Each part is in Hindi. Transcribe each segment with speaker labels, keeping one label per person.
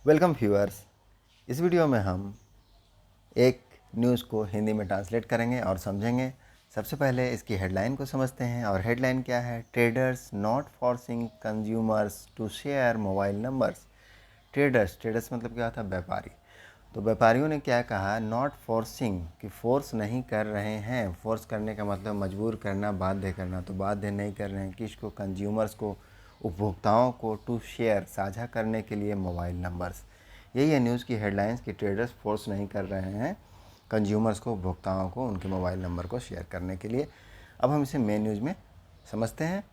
Speaker 1: Welcome viewers. इस वीडियो में हम एक न्यूज़ को हिंदी में ट्रांसलेट करेंगे और समझेंगे। सबसे पहले इसकी हेडलाइन को समझते हैं और हेडलाइन क्या है? Traders not forcing consumers to share mobile numbers. Traders मतलब क्या होता है? व्यापारी। तो व्यापारियों ने क्या कहा? नॉट फोर्सिंग, कि फोर्स नहीं कर रहे हैं। फोर्स करने का मतलब मजबूर करना, बाध्य करना। तो बाध्य नहीं कर रहे हैं किसको? कंज्यूमर्स को, उपभोक्ताओं को, टू शेयर, साझा करने के लिए मोबाइल नंबर्स। यही है न्यूज़ की हेडलाइंस कि ट्रेडर्स फोर्स नहीं कर रहे हैं कंज्यूमर्स को, उपभोक्ताओं को उनके मोबाइल नंबर को शेयर करने के लिए। अब हम इसे मेन न्यूज़ में समझते हैं।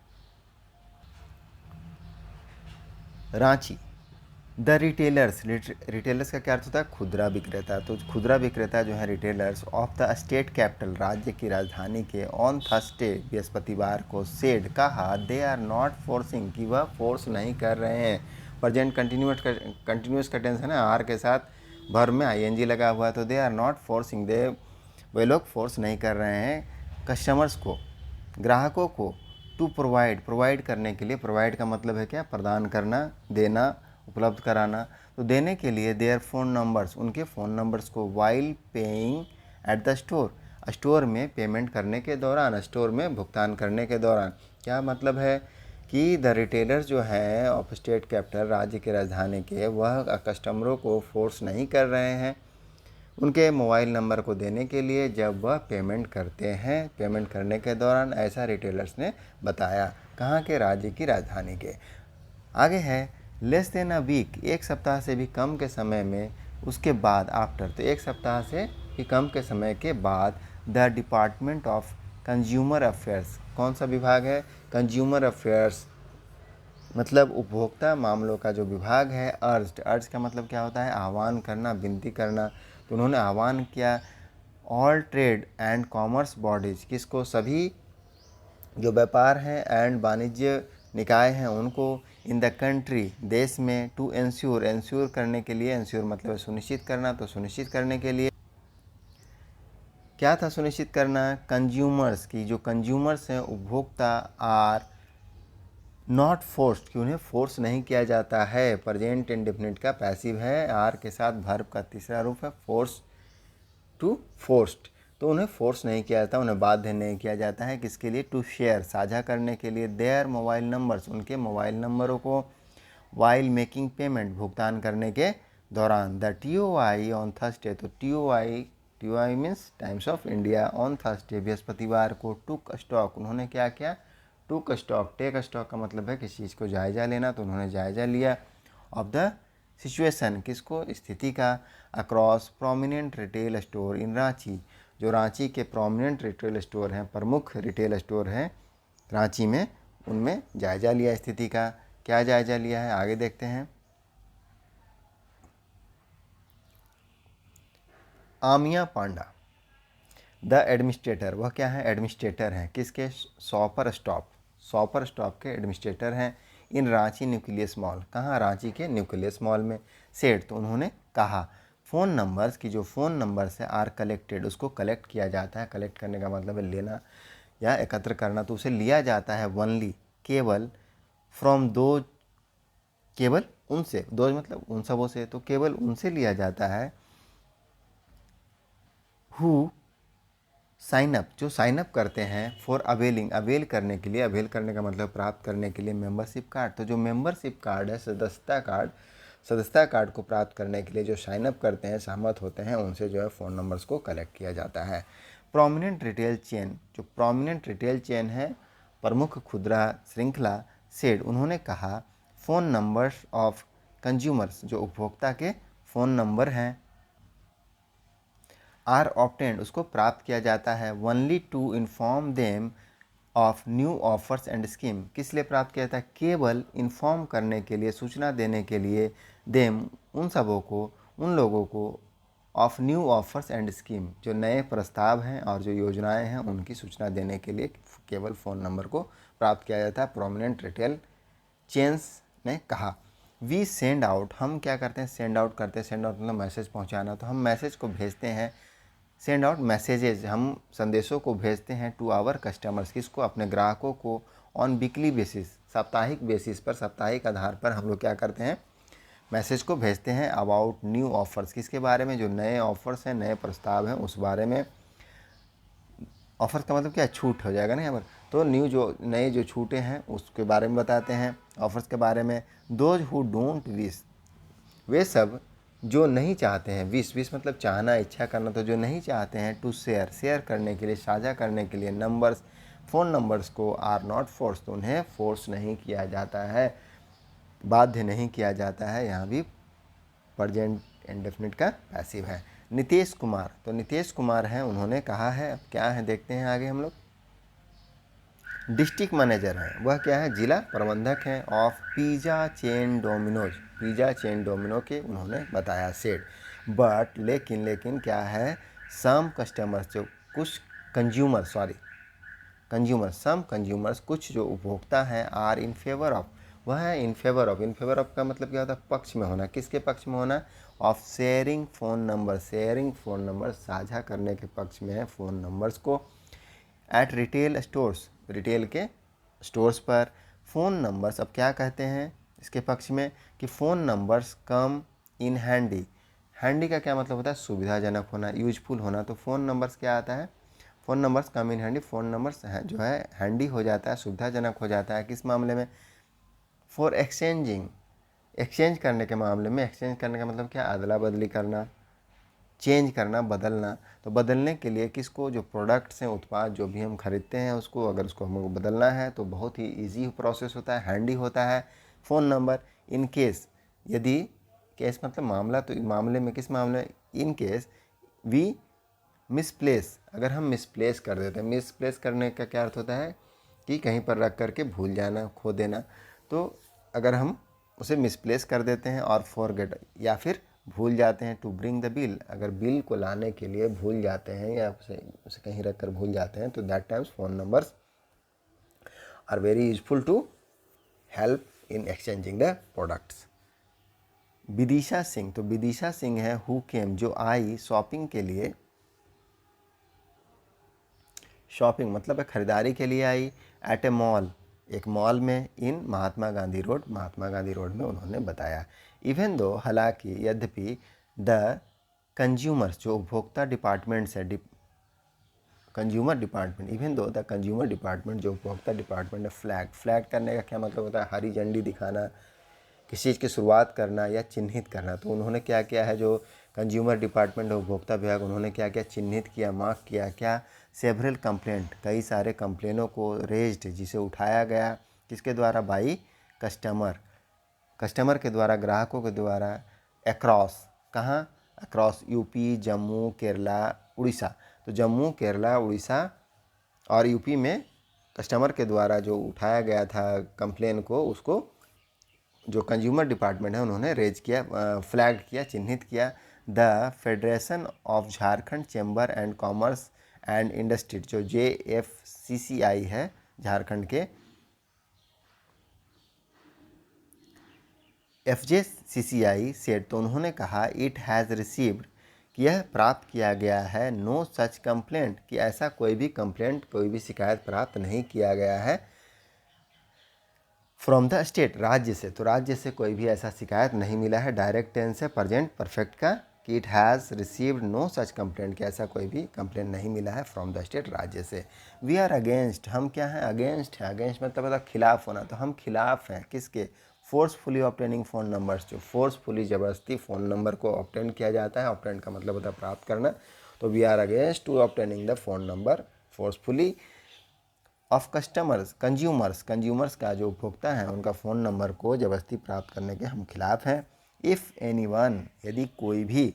Speaker 1: रांची, द रिटेलर्स, रिटेलर्स का क्या अर्थ होता है? खुदरा विक्रेता। तो खुदरा विक्रेता जो है retailers of the state capital, राज्य की राजधानी के, ऑन थर्सडे, बृहस्पतिवार को, सेड, कहा, दे आर नॉट फोर्सिंग, कि वह फोर्स नहीं कर रहे हैं। प्रेजेंट कंटिन्यूस का टेंस है ना, आर के साथ वर्ब में आईएनजी लगा हुआ है। तो दे आर नॉट फोर्सिंग, वे लोग फोर्स नहीं कर रहे हैं कस्टमर्स को, ग्राहकों को, टू प्रोवाइड करने के लिए। प्रोवाइड का मतलब है क्या? प्रदान करना, देना, उपलब्ध कराना। तो देने के लिए देयर फ़ोन नंबर्स, उनके फ़ोन नंबर्स को, while paying at the store, store में पेमेंट करने के दौरान, स्टोर में भुगतान करने के दौरान। क्या मतलब है कि द रिटेलर्स जो है ऑफ स्टेट कैपिटल, राज्य की राजधानी के, वह कस्टमरों को फोर्स नहीं कर रहे हैं उनके मोबाइल नंबर को देने के लिए जब वह पेमेंट करते हैं, पेमेंट करने के दौरान। ऐसा रिटेलर्स ने बताया। कहाँ के? राज्य की राजधानी के। आगे है लेस देन अ वीक, एक सप्ताह से भी कम के समय में, उसके बाद, आफ्टर। तो एक सप्ताह से भी कम के समय के बाद, the department of consumer affairs, कौन सा विभाग है? कंज्यूमर अफेयर्स, मतलब उपभोक्ता मामलों का जो विभाग है। अर्ज का मतलब क्या होता है? आह्वान करना, विनती करना। तो उन्होंने आह्वान किया all trade and commerce bodies, किसको? सभी जो व्यापार हैं एंड वाणिज्य निकाय हैं उनको, इन द कंट्री, देश में, टू इंश्योर करने के लिए। इंश्योर मतलब सुनिश्चित करना, तो सुनिश्चित करने के लिए क्या था? सुनिश्चित करना कंज्यूमर्स की, जो कंज्यूमर्स हैं, उपभोक्ता, आर नॉट फोर्स्ड, कि उन्हें फोर्स नहीं किया जाता है। प्रेजेंट इंडेफिनिट का पैसिव है, आर के साथ वर्ब का तीसरा रूप है फोर्स, टू फोर्स्ड। तो उन्हें फोर्स नहीं किया जाता, उन्हें बाध्य नहीं किया जाता है। किसके लिए? टू शेयर, साझा करने के लिए। देयर मोबाइल नंबर्स, उनके मोबाइल नंबरों को, वाइल मेकिंग पेमेंट, भुगतान करने के दौरान। द TOI ऑन थर्सडे, तो TOI means times of India, on Thursday, बृहस्पतिवार को, टुक स्टॉक, उन्होंने क्या किया? टुक स्टॉक, टेक स्टॉक का मतलब है किसी चीज़ को जायज़ा लेना। तो उन्होंने जायज़ा लिया ऑफ द सिचुएशन, किसको? स्थिति का, across prominent retail store in Ranchi, जो रांची के प्रोमिनेंट रिटेल स्टोर हैं, प्रमुख रिटेल स्टोर हैं रांची में, उनमें जायज़ा लिया स्थिति का। क्या जायज़ा लिया है? आगे देखते हैं। आमिया पांडा, द एडमिनिस्ट्रेटर, वह क्या है? एडमिनिस्ट्रेटर हैं किसके? शॉपर स्टॉप के एडमिनिस्ट्रेटर हैं। इन रांची न्यूक्लियस मॉल, कहाँ? रांची के न्यूक्लियस मॉल में। सेड, तो उन्होंने कहा, फ़ोन नंबर्स की, जो फ़ोन नंबर्स है, आर कलेक्टेड, उसको कलेक्ट किया जाता है। कलेक्ट करने का मतलब है लेना या एकत्र करना। तो उसे लिया जाता है वनली, केवल, फ्रॉम दो, केवल उनसे, दो मतलब उन सबों से, तो केवल उनसे लिया जाता है। हु साइन अप, जो साइन अप करते हैं, फॉर अवेलिंग, अवेल करने के लिए, अवेल करने का मतलब प्राप्त करने के लिए, मेंबरशिप कार्ड। तो जो मेंबरशिप कार्ड है, सदस्यता कार्ड को प्राप्त करने के लिए जो साइन अप करते हैं, सहमत होते हैं, उनसे जो है फ़ोन नंबर्स को कलेक्ट किया जाता है। प्रोमिनेंट रिटेल चेन, जो प्रोमिनेंट रिटेल चेन है, प्रमुख खुदरा श्रृंखला, सेड, उन्होंने कहा, फ़ोन नंबर्स ऑफ कंज्यूमर्स, जो उपभोक्ता के फ़ोन नंबर हैं, आर ऑप्टेंड, उसको प्राप्त किया जाता है, only to inform them of new offers and scheme. किस लिए प्राप्त किया जाता है? केवल इन्फॉर्म करने के लिए, सूचना देने के लिए, देम, उन सबों को, उन लोगों को, of new offers and scheme, जो नए प्रस्ताव हैं और जो योजनाएं हैं उनकी सूचना देने के लिए केवल फ़ोन नंबर को प्राप्त किया जाता है। प्रोमिनेंट रिटेल चेन्स ने कहा। वी सेंड आउट, हम क्या करते हैं? सेंड आउट करते हैं। सेंड आउट मतलब मैसेज पहुंचाना। तो हम मैसेज को भेजते हैं, सेंड आउट मैसेजेस, हम संदेशों को भेजते हैं, टू आवर कस्टमर्स, किसको? अपने ग्राहकों को, ऑन वीकली बेसिस, साप्ताहिक बेसिस पर, साप्ताहिक आधार पर हम लोग क्या करते हैं? मैसेज को भेजते हैं अबाउट न्यू ऑफर्स, किसके बारे में, जो नए ऑफर्स हैं, नए प्रस्ताव हैं उस बारे में। ऑफर्स का मतलब क्या है, छूट हो जाएगा ना यहाँ पर, तो न्यू जो नए जो छूटें हैं उसके बारे में बताते हैं, ऑफर्स के बारे में। दोज हु डोंट विश, वे सब जो नहीं चाहते हैं, विश मतलब चाहना, इच्छा करना, तो जो नहीं चाहते हैं टू शेयर करने के लिए, साझा करने के लिए नंबर्स, फ़ोन नंबर्स को, आर नॉट फोर्स, तो उन्हें फोर्स नहीं किया जाता है, बाध्य नहीं किया जाता है। यहाँ भी प्रेजेंट इंडेफिनिट का पैसिव है। नीतीश कुमार, तो नीतीश कुमार हैं, उन्होंने कहा है, अब क्या है देखते हैं आगे हम लोग। डिस्ट्रिक्ट मैनेजर हैं, वह क्या है, जिला प्रबंधक हैं of pizza chain Domino's, pizza chain domino के उन्होंने बताया, सेड। बट लेकिन क्या है, सम कस्टमर्स, जो कुछ सम कंज्यूमर्स, कुछ जो उपभोक्ता हैं, आर इन फेवर ऑफ, वह है इन फेवर ऑफ का मतलब क्या होता है, पक्ष में होना, किसके पक्ष में होना, ऑफ शेयरिंग फ़ोन नंबर, साझा करने के पक्ष में है फ़ोन नंबर्स को। एट रिटेल स्टोर्स, रिटेल के स्टोर्स पर फ़ोन नंबर्स, अब क्या कहते हैं इसके पक्ष में कि फ़ोन नंबर्स कम इन हैंडी, हैंडी का क्या मतलब होता है, सुविधाजनक होना, यूजफुल होना, तो फ़ोन नंबर्स क्या आता है, फ़ोन नंबर्स कम इन हैंडी, फ़ोन नंबर्स जो है हैंडी हो जाता है, सुविधाजनक हो जाता है, किस मामले में, फॉर एक्सचेंज करने के मामले में। एक्सचेंज करने का मतलब क्या, अदला बदली करना, चेंज करना, बदलना, तो बदलने के लिए किसको, जो प्रोडक्ट्स हैं, उत्पाद जो भी हम खरीदते हैं उसको, अगर उसको हमको बदलना है तो बहुत ही इजी प्रोसेस होता है, हैंडी होता है फ़ोन नंबर। इन केस, यदि, केस मतलब मामला, तो मामले में, किस मामले, इन केस वी मिसप्लेस, अगर हम मिसप्लेस कर देते हैं, मिसप्लेस करने का क्या अर्थ होता है कि कहीं पर रख करके भूल जाना, खो देना, तो अगर हम उसे मिसप्लेस कर देते हैं, और फॉरगेट, या फिर भूल जाते हैं, टू ब्रिंग द बिल, अगर बिल को लाने के लिए भूल जाते हैं या उसे कहीं रख कर भूल जाते हैं, तो that times phone numbers are very useful to help in exchanging the products. Vidisha Singh, तो विदिशा सिंह है हु केम, जो आई शॉपिंग के लिए, शॉपिंग मतलब है खरीदारी के लिए आई, एट ए मॉल, एक मॉल में, इन महात्मा गांधी रोड में उन्होंने बताया। इवन दो, हालांकि, यद्यपि, द कंज्यूमर्स, जो उपभोक्ता डिपार्टमेंट्स है, consumer department, even though the consumer department, जो उपभोक्ता डिपार्टमेंट है, फ्लैग करने का क्या मतलब होता है, हरी झंडी दिखाना, किसी चीज़ की शुरुआत करना या चिन्हित करना, तो उन्होंने क्या किया है, जो कंज्यूमर डिपार्टमेंट उपभोक्ता विभाग, उन्होंने क्या किया, चिन्हित किया, मार्क किया, क्या, सेवरल कंप्लेंट, कई सारे कंप्लेनों को रेज्ड, जिसे उठाया गया, किसके द्वारा, बाई कस्टमर के द्वारा, ग्राहकों के द्वारा, अक्रॉस, कहाँ, अक्रॉस यूपी, जम्मू, केरला, उड़ीसा, तो जम्मू, केरला, उड़ीसा और यूपी में कस्टमर के द्वारा जो उठाया गया था कंप्लेन को, उसको जो कंज्यूमर डिपार्टमेंट है उन्होंने रेज किया, फ्लैग किया, चिन्हित किया। The federation of Jharkhand chamber and commerce and industry, जो JFCCI है झारखंड के, FJCCI सेड, तो उन्होंने कहा, इट हैज़ रिसीव्ड, कि यह प्राप्त किया गया है, नो सच कंप्लेंट, कि ऐसा कोई भी कंप्लेंट, कोई भी शिकायत प्राप्त नहीं किया गया है, फ्रॉम द स्टेट, राज्य से, तो राज्य से कोई भी ऐसा शिकायत नहीं मिला है, डायरेक्ट टेंस है प्रेजेंट परफेक्ट का, कि it has received no such complaint, कि ऐसा कोई भी कंप्लेंट नहीं मिला है फ्रॉम द स्टेट, राज्य से। वी आर अगेंस्ट, हम क्या हैं, अगेंस्ट है, अगेंस्ट मतलब खिलाफ होना, तो हम खिलाफ हैं, किसके, फोर्सफुली ऑब्टेनिंग फ़ोन नंबर्स, जो फोर्सफुली ज़बरदस्ती फ़ोन नंबर को ऑब्टेन किया जाता है, ऑब्टेन का मतलब होता है प्राप्त करना, तो we are against to obtaining the phone number forcefully of consumers का जो उपभोक्ता हैं उनका फ़ोन नंबर को ज़बरदस्ती प्राप्त करने के हम खिलाफ हैं। इफ़ एनीवन, यदि कोई भी,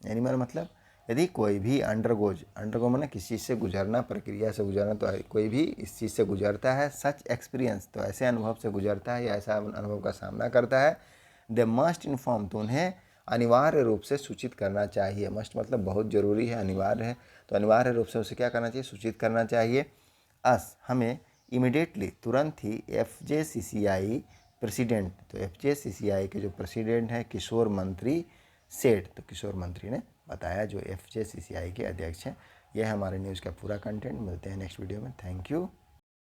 Speaker 1: एनीवन मतलब यदि कोई भी, अंडरगो माने किसी चीज़ से गुजरना, प्रक्रिया से गुजरना, तो कोई भी इस चीज़ से गुजरता है, सच एक्सपीरियंस, तो ऐसे अनुभव से गुजरता है या ऐसा अनुभव का सामना करता है, दे मस्ट इन्फॉर्म, तो उन्हें अनिवार्य रूप से सूचित करना चाहिए, मस्ट मतलब बहुत ज़रूरी है, अनिवार्य है, तो अनिवार्य रूप से उसे क्या करना चाहिए, सूचित करना चाहिए, अस, हमें, इमिडिएटली, तुरंत ही, FJCCI प्रेसिडेंट, तो FJCCI के जो प्रेसिडेंट हैं किशोर मंत्री, सेठ, तो किशोर मंत्री ने बताया, जो FJCCI के अध्यक्ष हैं। यह हमारे न्यूज़ का पूरा कंटेंट, मिलते हैं नेक्स्ट वीडियो में, थैंक यू।